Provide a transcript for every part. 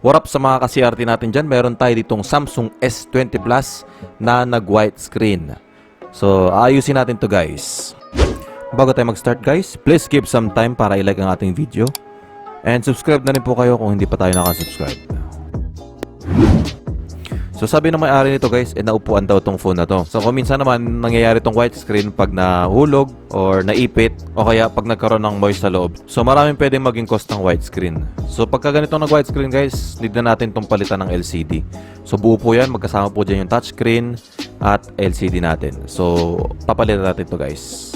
What up sa mga ka-CRT natin dyan? Meron tayo ditong Samsung S20 Plus na nag-widescreen. So, ayusin natin to guys. Bago tayo mag-start guys, please give some time para i-like ang ating video. And subscribe na rin po kayo kung hindi pa tayo nakasubscribe. So sabi ng may-ari nito guys, naupuan daw tong phone na to. So kung minsan naman nangyayari tong widescreen pag nahulog or naipit o kaya pag nagkaroon ng moist sa loob. So maraming pwedeng maging cause ng widescreen. So pagka ganito nag-widescreen guys, need na natin tong palitan ng LCD. So buo po yan, magkasama po dyan yung touchscreen at LCD natin. So papalitan natin to guys.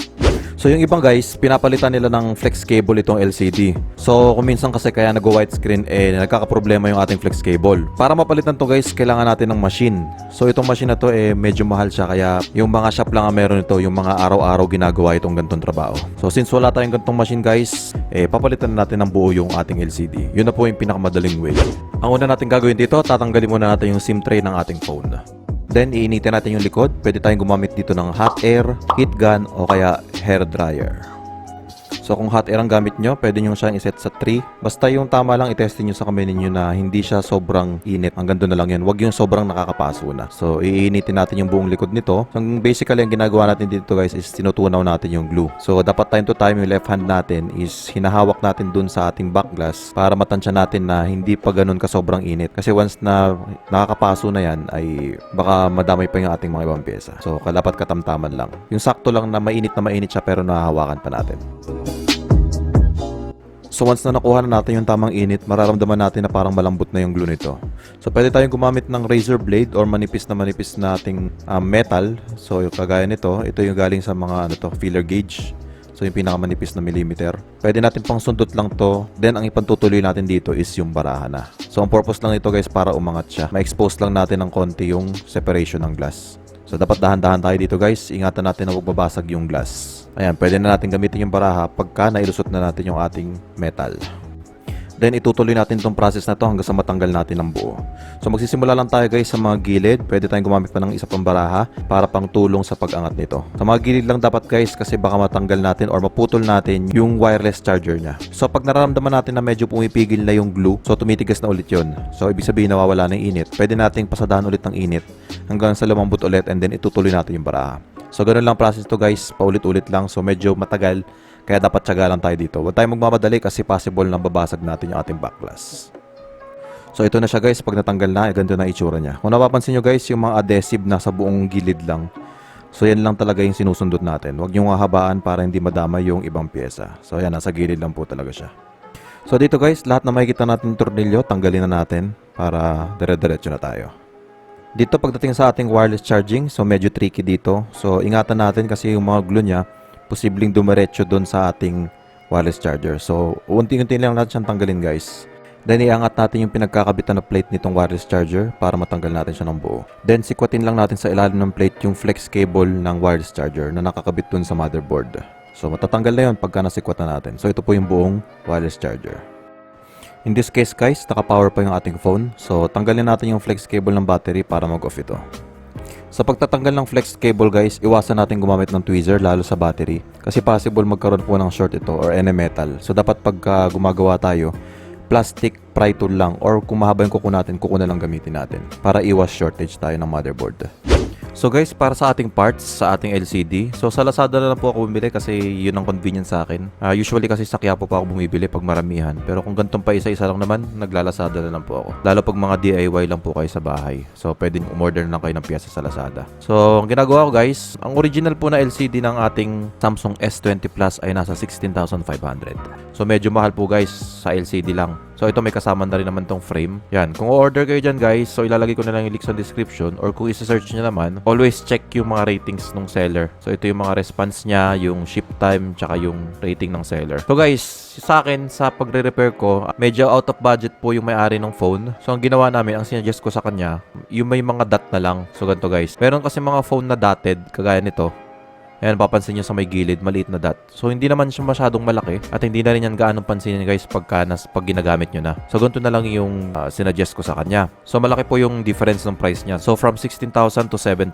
So yung ibang guys, pinapalitan nila ng flex cable itong LCD. So kung minsan kasi kaya nag-widescreen nagkakaproblema yung ating flex cable. Para mapalitan to guys, kailangan natin ng machine. So itong machine na to medyo mahal siya, kaya yung mga shop lang ang meron ito, yung mga araw-araw ginagawa itong gantong trabaho. So since wala tayong gantong machine guys, papalitan natin ng buo yung ating LCD. Yun na po yung pinakamadaling way. Ang una natin gagawin dito, tatanggalin muna natin yung SIM tray ng ating phone. Then, iinitin natin yung likod. Pwede tayong gumamit dito ng hot air, heat gun, o kaya hair dryer. So, kung hot air ang gamit nyo, pwede nyo siyang iset sa 3. Basta yung tama lang, itestin nyo sa kamay ninyo na hindi siya sobrang init. Hanggang doon na lang yan. Huwag yung sobrang nakakapaso na. So, iinitin natin yung buong likod nito. So, basically, ang ginagawa natin dito guys is tinutunaw natin yung glue. So, dapat time to time, yung left hand natin is hinahawak natin dun sa ating back glass para matansya natin na hindi pa ganun ka sobrang init. Kasi once na nakakapaso na yan, ay baka madamay pa yung ating mga ibang pyesa. So, dapat katamtaman lang. Yung sakto lang na mainit siya pero nahahawakan pa natin. So once na nakuha na natin yung tamang init, mararamdaman natin na parang malambot na yung glue nito. So pwede tayong gumamit ng razor blade or manipis na ating metal. So yung kagaya nito, ito yung galing sa mga feeler gauge. So yung pinakamanipis na millimeter. Pwede natin pang sundot lang to. Then ang ipantutuloy natin dito is yung baraha na. So ang purpose lang ito guys, para umangat siya. Ma-expose lang natin ng konti yung separation ng glass. So dapat dahan-dahan tayo dito guys. Ingatan natin na huwag babasag yung glass. Ayan, pwede na natin gamitin yung baraha pagka nailusot na natin yung ating metal. Then itutuloy natin itong process na to hanggang sa matanggal natin ng buo. So magsisimula lang tayo guys sa mga gilid. Pwede tayong gumamit pa ng isa pang baraha para pang tulong sa pag-angat nito. Sa mga gilid lang dapat guys, kasi baka matanggal natin or maputol natin yung wireless charger nya. So pag nararamdaman natin na medyo pumipigil na yung glue, so tumitigas na ulit yun. So ibig sabihin nawawala na yung init. Pwede nating pasadahan ulit ng init hanggang sa lumambot ulit, and then itutuloy natin yung baraha. So ganun lang process to guys, paulit-ulit lang. So medyo matagal, kaya dapat tiyaga lang tayo dito. Huwag tayong magmamadali kasi possible na babasag natin yung ating back glass. So ito na siya guys, pag natanggal na, ganito na itsura niya. Kung napapansin nyo guys, yung mga adhesive na sa buong gilid lang. So yan lang talaga yung sinusundot natin. Huwag nyo hahabaan para hindi madama yung ibang pyesa. So yan, nasa gilid lang po talaga siya. So dito guys, lahat na makikita natin yung tornilyo, tanggalin na natin para dire-diretso na tayo. Dito pagdating sa ating wireless charging, so medyo tricky dito. So ingatan natin kasi yung mga glue niya, posibleng dumiretso doon sa ating wireless charger. So unti-unti lang natin siyang tanggalin guys. Then iangat natin yung pinagkakabitan na plate nitong wireless charger para matanggal natin siya ng buo. Then sikwatin lang natin sa ilalim ng plate yung flex cable ng wireless charger na nakakabit doon sa motherboard. So matatanggal na yun pagka nasikwatan natin. So ito po yung buong wireless charger. In this case guys, naka-power pa yung ating phone. So tanggalin natin yung flex cable ng battery para mag-off ito. Sa pagtatanggal ng flex cable guys, iwasan natin gumamit ng tweezer lalo sa battery. Kasi possible magkaroon po ng short ito or any metal. So dapat pagka gumagawa tayo, plastic pry tool lang, or kung mahaba yung kuko natin, kuko na lang gamitin natin para iwas shortage tayo ng motherboard. So guys, para sa ating parts, sa ating LCD, so sa Lazada na lang po ako bumili kasi yun ang convenience sa akin. Usually kasi sa Quiapo pa ako bumibili pag maramihan. Pero kung gantong pa isa-isa lang naman, nagla-Lazada na lang po ako. Lalo pag mga DIY lang po kayo sa bahay. So pwedeng umorder na lang kayo ng piyesa sa Lazada. So ang ginagawa ko guys, ang original po na LCD ng ating Samsung S20 Plus ay nasa 16,500. So medyo mahal po guys sa LCD lang. So ito may kasama na rin naman tong frame. Yan, kung order kayo dyan guys, so ilalagay ko na lang yung link sa description, or kung isa-search nyo naman, always check yung mga ratings ng seller. So ito yung mga response niya, yung ship time, tsaka yung rating ng seller. So guys, sa akin, sa pagre-repair ko, medyo out of budget po yung may-ari ng phone. So ang ginawa namin, ang sinuggest ko sa kanya, yung may mga dot na lang. So ganito guys, meron kasi mga phone na dotted, kagaya nito. Ayan, papansin nyo sa may gilid, maliit na dot. So, hindi naman siya masyadong malaki at hindi na rin yan gaanong pansinin guys pag ginagamit nyo na. So, ganito na lang yung sinuggest ko sa kanya. So, malaki po yung difference ng price niya. So, from 16,000 to 7,000.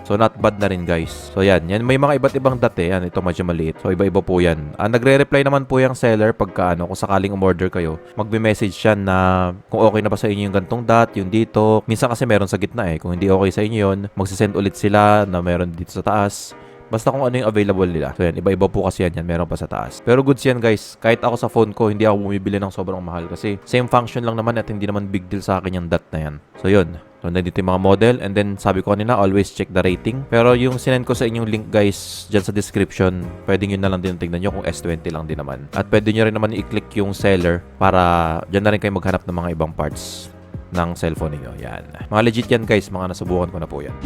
So, not bad na rin guys. So, yan. May mga iba't ibang dot eh. Yan, ito medyo maliit. So, iba-iba po yan. Nagre-reply naman po yung seller pagka kung sakaling umorder kayo, magbe-message siya na kung okay na ba sa inyo yung gantong dot, yung dito. Minsan kasi meron sa gitna eh. Kung hindi okay sa inyo yun, magsisend ulit sila na meron dito sa taas. Basta kung ano yung available nila. So yan, iba-iba po kasi yan. Meron pa sa taas. Pero goods yan guys. Kahit ako sa phone ko, hindi ako bumibili ng sobrang mahal kasi same function lang naman at hindi naman big deal sa akin yung dot na yan. So yun. So nandito yung mga model and then sabi ko kanina, always check the rating. Pero yung sinend ko sa inyong link guys, dyan sa description, pwedeng yun na lang din tingnan nyo kung S20 lang din naman. At pwede nyo rin naman i-click yung seller para dyan na rin kayo maghanap ng mga ibang parts ng cellphone niyo. Yan. Mga legit yan guys, mga nasubukan ko na po yan.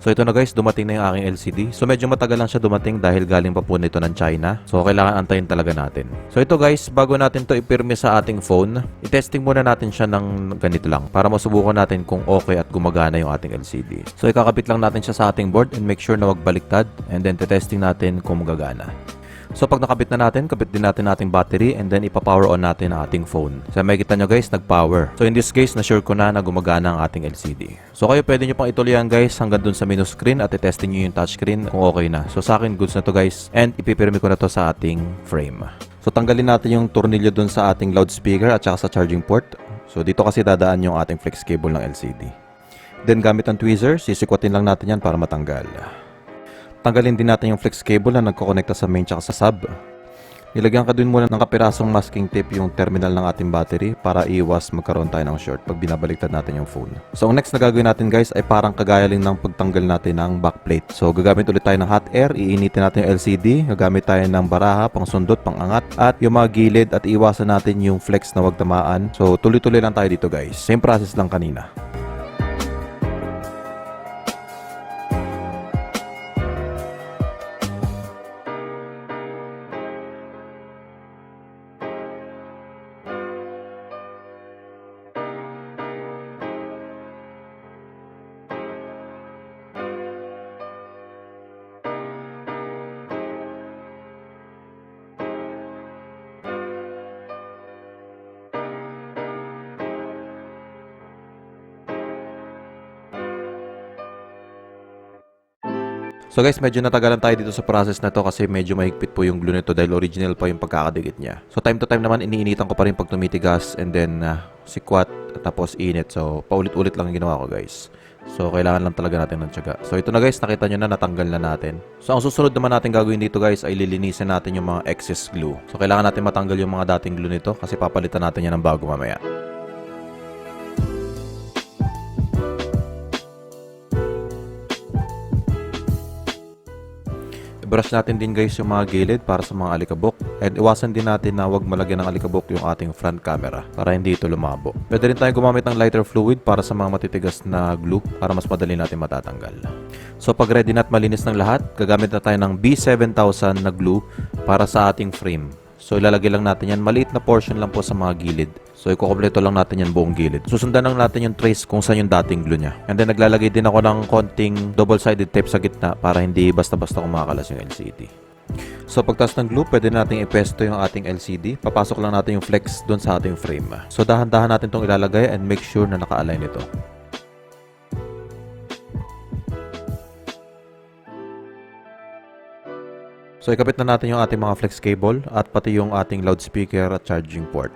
So ito na guys, dumating na yung aking LCD. So medyo matagal lang siya dumating dahil galing pa po nito ng China. So kailangan antayin talaga natin. So ito guys, bago natin to ipirme sa ating phone, i-testing muna natin siya ng ganito lang para masubukan natin kung okay at gumagana yung ating LCD. So ikakabit lang natin siya sa ating board and make sure na wag baliktad and then testing natin kung gagana. So pag nakabit na natin, kabit din natin ating battery and then ipa-power on natin ang ating phone. So makikita nyo guys, nag-power. So in this case, na-sure ko na gumagana ang ating LCD. So kayo pwede nyo pang ituloy yan guys hanggang dun sa menu screen at i-testing nyo yung touchscreen kung okay na. So sa akin, goods na to guys and ipipirmi ko na to sa ating frame. So tanggalin natin yung tornilyo dun sa ating loudspeaker at saka sa charging port. So dito kasi dadaan yung ating flex cable ng LCD. Then gamit ang tweezers, sisikwatin lang natin yan para matanggal. Tanggalin din natin yung flex cable na nagkokonekta sa main tsaka sa sub. Ilagyan ka din muna ng kapirasong masking tape yung terminal ng ating battery para iwas magkaroon tayo ng short pag binabaliktad natin yung phone. So ang next na gagawin natin guys ay parang kagaya lang ng pagtanggal natin ng backplate. So gagamit ulit tayo ng hot air, iinitin natin yung LCD, gagamit tayo ng baraha, pang sundot, pang angat, at yung mga gilid at iwasan natin yung flex na wag tamaan. So tuloy-tuloy lang tayo dito guys. Same process lang kanina. So guys, medyo natagalan tayo dito sa process na to kasi medyo mahigpit po yung glue nito dahil original pa yung pagkakadikit niya. So time to time naman iniinitan ko pa rin pag tumitigas and then sikwat tapos init. So paulit-ulit lang yung ginawa ko guys. So kailangan lang talaga natin ng tiyaga. So ito na guys, nakita nyo na natanggal na natin. So ang susunod naman natin gagawin dito guys ay lilinisin natin yung mga excess glue. So kailangan natin matanggal yung mga dating glue nito kasi papalitan natin yan ng bago mamaya. Brush natin din guys yung mga gilid para sa mga alikabok and iwasan din natin na huwag malagyan ng alikabok yung ating front camera para hindi ito lumabo. Pwede rin tayo gumamit ng lighter fluid para sa mga matitigas na glue para mas madali natin matatanggal. So pag ready na at malinis ng lahat, gagamit na tayo ng B7000 na glue para sa ating frame. So ilalagay lang natin yan, maliit na portion lang po sa mga gilid. So ikukompleto lang natin yan buong gilid. Susundan lang natin yung trace kung saan yung dating glue niya. And then naglalagay din ako ng konting double-sided tape sa gitna para hindi basta-basta kumakalas yung LCD. So pagtas ng glue, pwede natin ipesto yung ating LCD. Papasok lang natin yung flex doon sa ating frame. So dahan-dahan natin itong ilalagay and make sure na naka-align ito. So ikabit na natin yung ating mga flex cable at pati yung ating loudspeaker at charging port.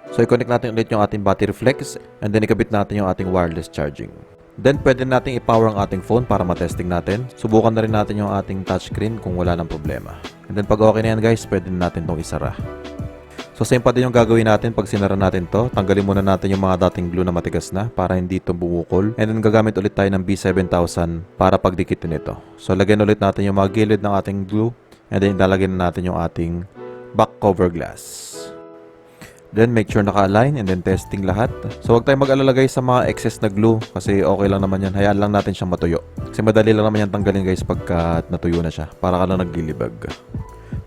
So i-connect natin ulit yung ating battery flex and then ikabit natin yung ating wireless charging. Then pwede natin i-power ang ating phone para matesting natin. Subukan na rin natin yung ating touchscreen kung wala ng problema. And then pag okay na yan guys, pwede na natin itong isara. So same pa din yung gagawin natin pag sinara natin to. Tanggalin muna natin yung mga dating glue na matigas na para hindi ito bumukol. And then gagamit ulit tayo ng B7000 para pagdikitin ito. So lagyan ulit natin yung mga gilid ng ating glue. And then ilalagyan natin yung ating back cover glass. Then make sure naka-align and then testing lahat. So wag tayong mag-alala guys sa mga excess na glue kasi okay lang naman yan. Hayaan lang natin siyang matuyo. Kasi madali lang naman yan tanggalin guys pagka natuyo na siya. Para ka lang naglilibag.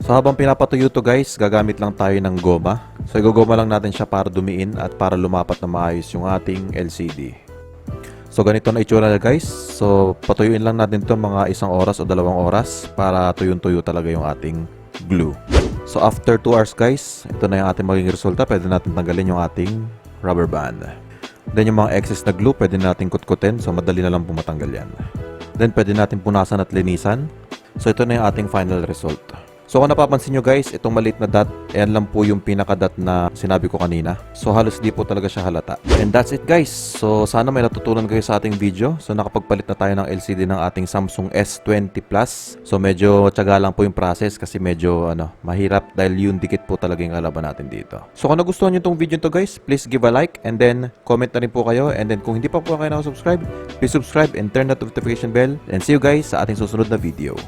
So habang pinapatuyo to guys, gagamit lang tayo ng goma. So igogoma lang natin siya para dumiin at para lumapat na maayos yung ating LCD. So ganito na itsura na guys. So patuyuin lang natin to mga 1 oras o 2 oras para tuyong-tuyo talaga yung ating glue. So after 2 hours guys, ito na yung ating magiging resulta. Pwede natin tanggalin yung ating rubber band. Then yung mga excess na glue, pwede natin kutkutin. So madali na lang po matanggal yan. Then pwede natin punasan at linisan. So ito na yung ating final result. So kung napapansin nyo guys, itong maliit na dot, ayan lang po yung pinaka-dot na sinabi ko kanina. So halos di po talaga siya halata. And that's it guys. So sana may natutunan kayo sa ating video. So nakapagpalit na tayo ng LCD ng ating Samsung S20 Plus. So medyo tiyaga lang po yung process kasi medyo mahirap dahil yung dikit po talaga yung kalaban natin dito. So kung nagustuhan nyo itong video to guys, please give a like and then comment na rin po kayo. And then kung hindi pa po kayo nakasubscribe, please subscribe and turn the notification bell. And see you guys sa ating susunod na video.